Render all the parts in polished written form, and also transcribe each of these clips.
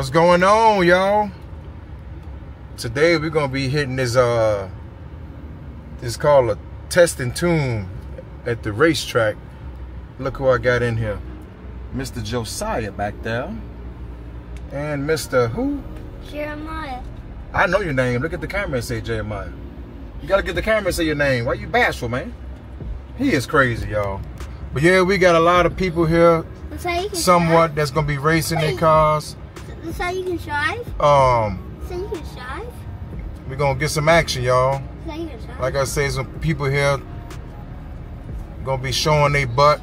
What's going on, y'all? Today we're gonna be hitting this it's called a test and tune at the racetrack. Look who I got in here. Mr. Josiah back there. And Mr. who? Jeremiah. I know your name. Look at the camera and say Jeremiah. You gotta get the camera and say your name. Why you bashful, man? He is crazy, y'all. But yeah, we got a lot of people here. That's how you can somewhat drive? that's gonna be racing their cars. That's how you can drive? So you can drive? we're gonna get some action, y'all. That's how you can drive? Like I say, some people here gonna be showing their butt.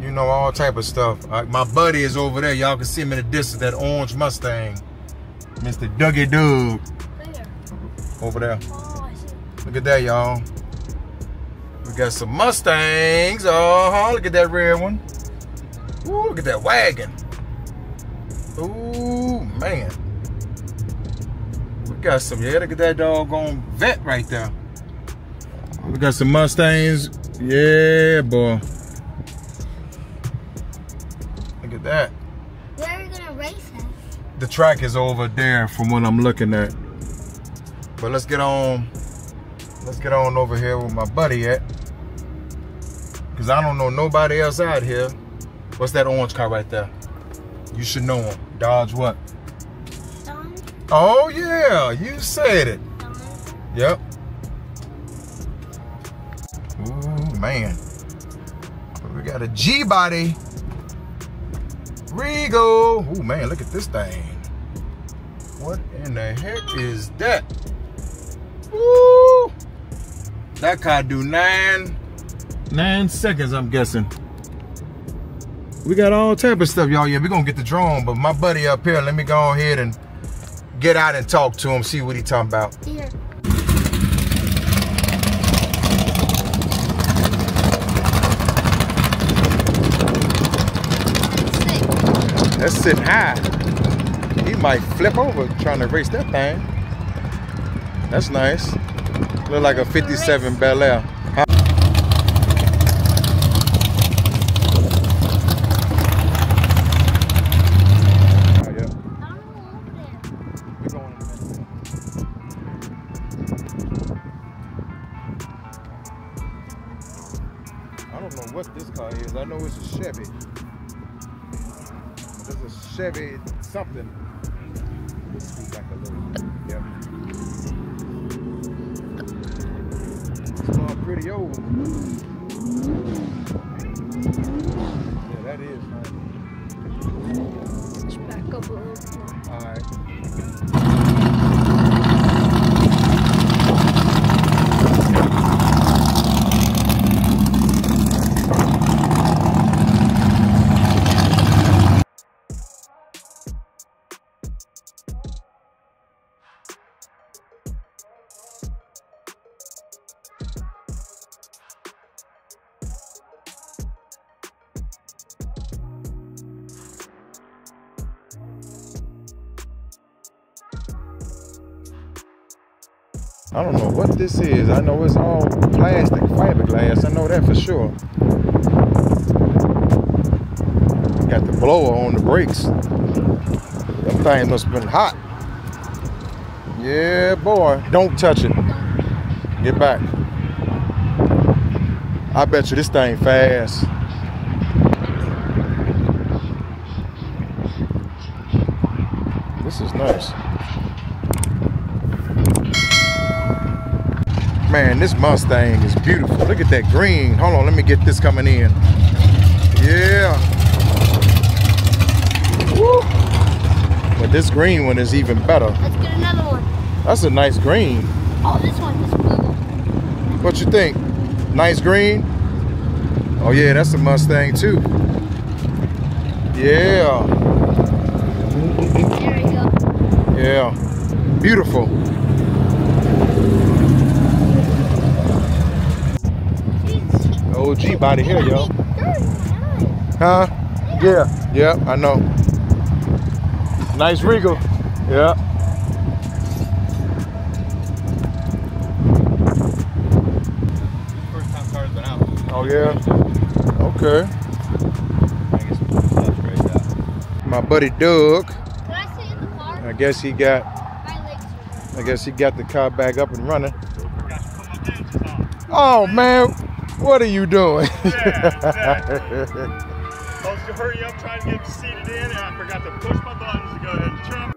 You know, all type of stuff. My buddy is over there. Y'all can see him in the distance, that orange Mustang. Mr. Dougie Doug. Where? Over there. Oh, I see. Look at that, y'all. We got some Mustangs. Look at that red one. Ooh, look at that wagon. Ooh, man. We got some, yeah, look at that doggone vet right there. We got some Mustangs. Yeah, boy. Look at that. Where are you gonna race at? The track is over there from what I'm looking at. But let's get on over here where my buddy at. Cause I don't know nobody else out here. What's that orange car right there? You should know him. Dodge what? Don? Oh yeah, you said it. Don? Yep. Ooh, man. We got a G-body. Regal. Ooh, man, look at this thing. What in the heck is that? Woo! That car do 9 seconds, I'm guessing. We got all type of stuff, y'all. Yeah, we're gonna get the drone, but my buddy up here, let me go ahead and get out and talk to him, see what he talking about. Here. That's sitting high. He might flip over trying to race that thing. That's nice. Look like a 57 Bel Air. Huh? Oh, yeah. We're going in a minute. I don't know what this car is. I know it's a Chevy. It's a Chevy something. Let's scoot back a little. Yep. It's all pretty old. Yeah, that is nice. Push back up a little more. Alright. I don't know what this is. I know it's all plastic, fiberglass. I know that for sure. Got the blower on the brakes. Them things must have been hot. Yeah, boy. Don't touch it. Get back. I bet you this thing fast. This is nice. Man, this Mustang is beautiful. Look at that green. Hold on, let me get this coming in. Yeah. Woo. But this green one is even better. Let's get another one. That's a nice green. Oh, this one is blue. What you think? Nice green? Oh yeah, that's a Mustang too. Yeah. There we go. Yeah. Beautiful. OG body here, y'all. Huh? Yeah. Yeah, I know. Nice Regal. Yeah. First time car's been out. Oh yeah. Okay. My buddy Doug. Can I see it? I guess he got the car back up and running. Oh man, what are you doing? Yeah, exactly. I was to hurry up trying to get seated in, and I forgot to push my buttons to go ahead and jump.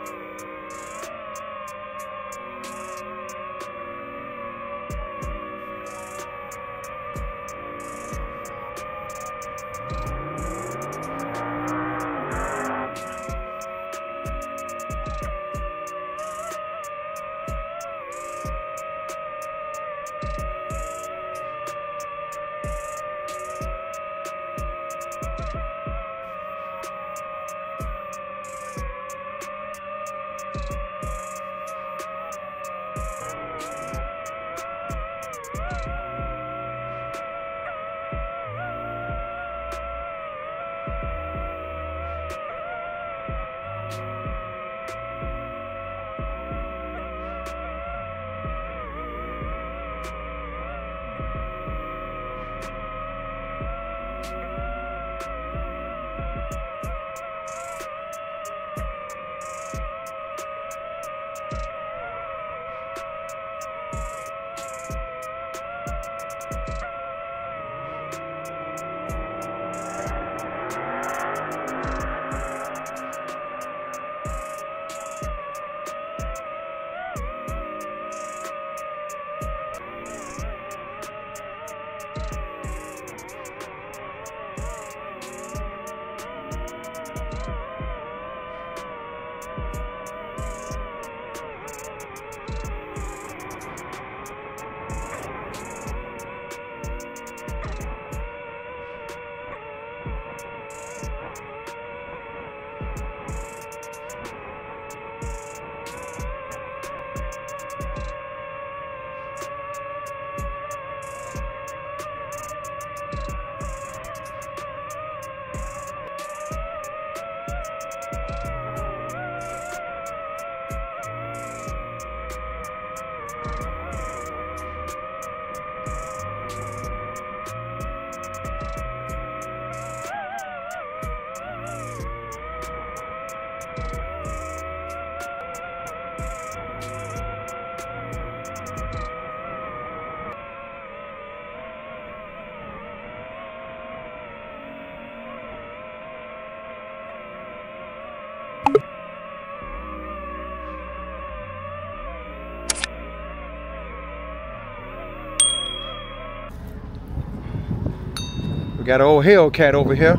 We got an old Hellcat over here.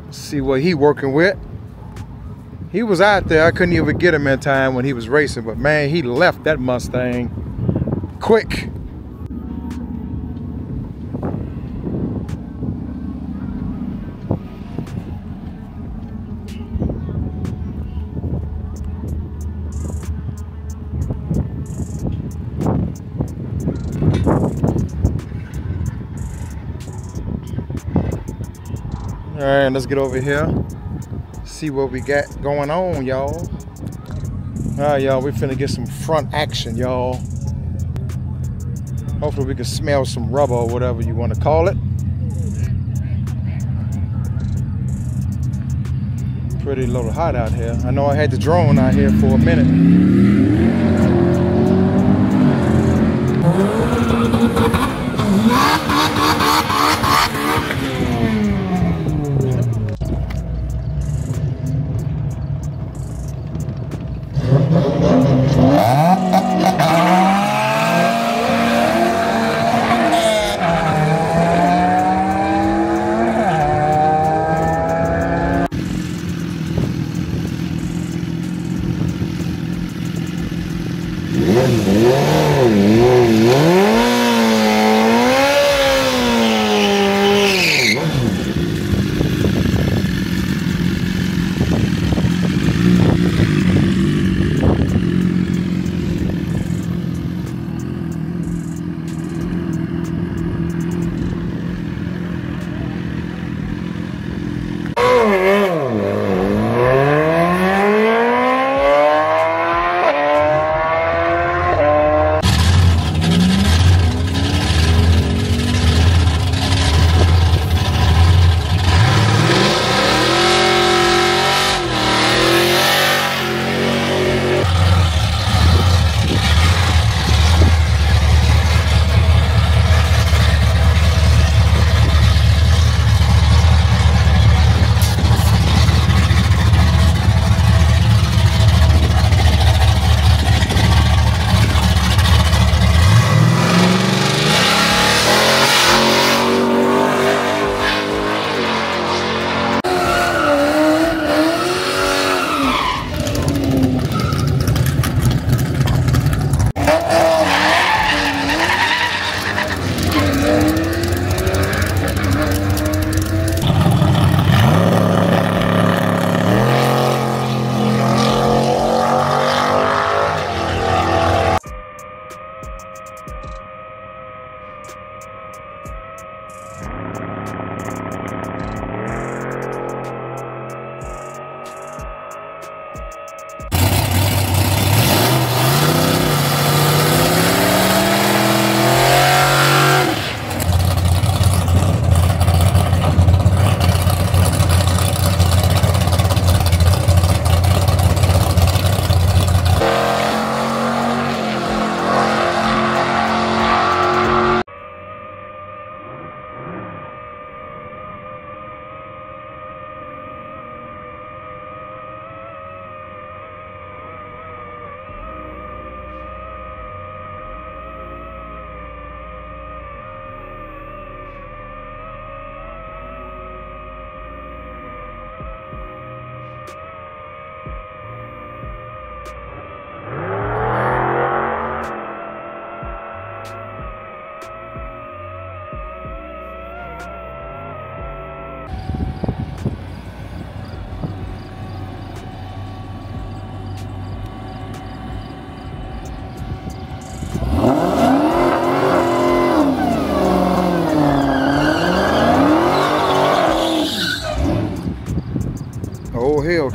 Let's see what he working with. He was out there. I couldn't even get him in time when he was racing, but man, he left that Mustang quick. All right, let's get over here, see what we got going on, y'all. All right, y'all, we finna get some front action, y'all. Hopefully we can smell some rubber or whatever you want to call it. Pretty little hot out here. I know I had the drone out here for a minute.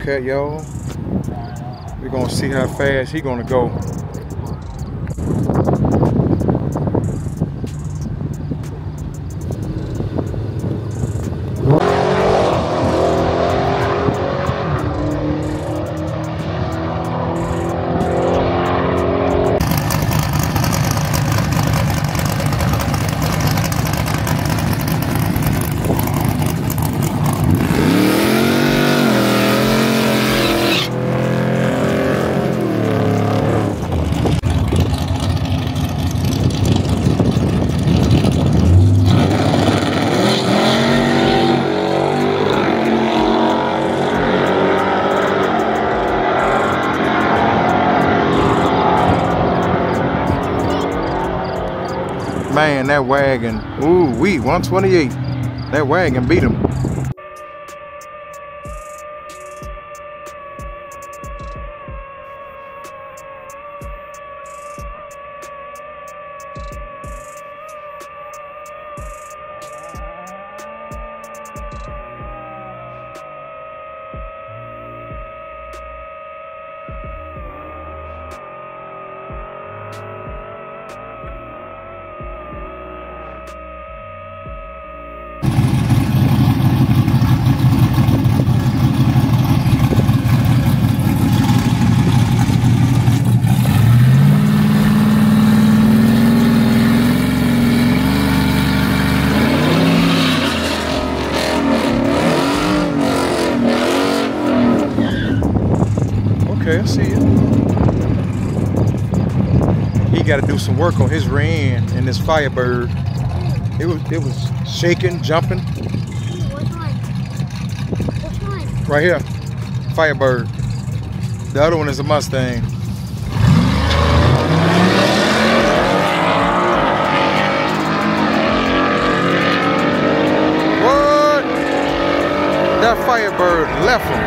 shortcut, y'all. We're gonna see how fast he gonna go. Man, that wagon, ooh wee, 128. That wagon beat him. Okay, I see it. He got to do some work on his rear end and this Firebird. It was shaking, jumping. Which one? Which one? Right here, Firebird. The other one is a Mustang. What? That Firebird left him.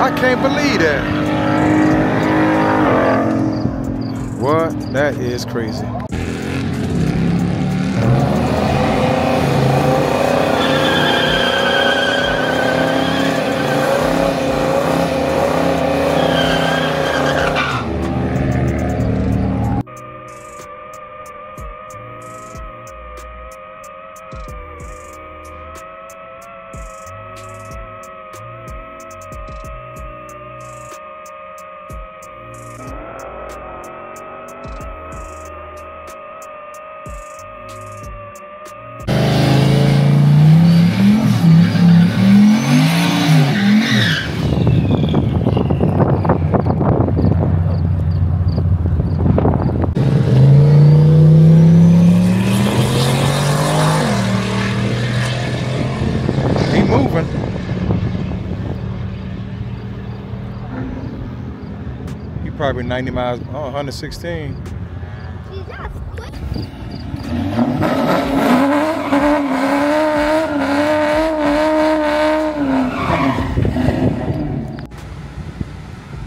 I can't believe that. What? That is crazy. Moving. He probably 90 miles, 116. Geez, that's quick.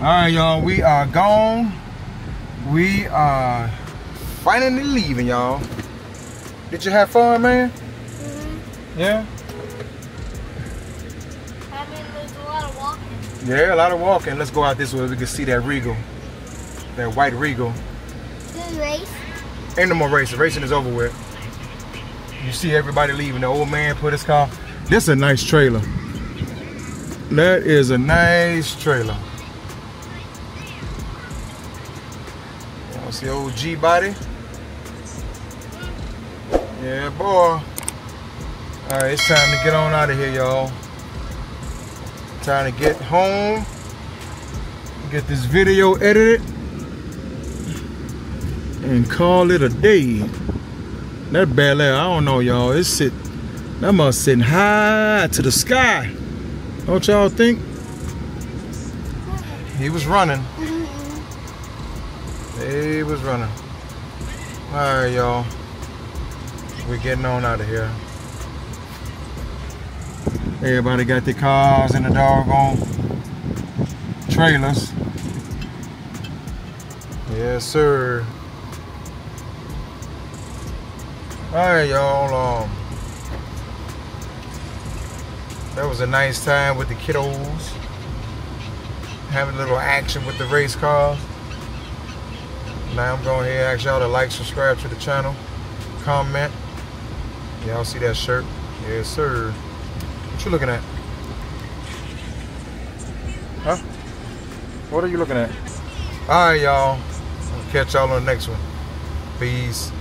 All right, y'all, we are gone. We are finally leaving, y'all. Did you have fun, man? Mm-hmm. Yeah? I mean, there's a lot of walking. Yeah, a lot of walking. Let's go out this way. We can see that Regal. That white Regal. Did we race? Ain't no more racing. Racing is over with. You see everybody leaving. The old man put his car. This is a nice trailer. That is a nice trailer. See old G body? Yeah, boy. Alright, it's time to get on out of here, y'all. Time to get home. Get this video edited. And call it a day. That Bel Air, I don't know, y'all. That must sitting high to the sky. Don't y'all think? He was running. He was running. Alright, y'all. We're getting on out of here. Everybody got their cars in the doggone trailers. Yes, sir. Alright, y'all. That was a nice time with the kiddos. having a little action with the race cars. Now I'm going here and ask y'all to like, subscribe to the channel, comment. Y'all see that shirt? Yes, sir. What you looking at? Huh? What are you looking at? All right, y'all. I'll catch y'all on the next one. Peace.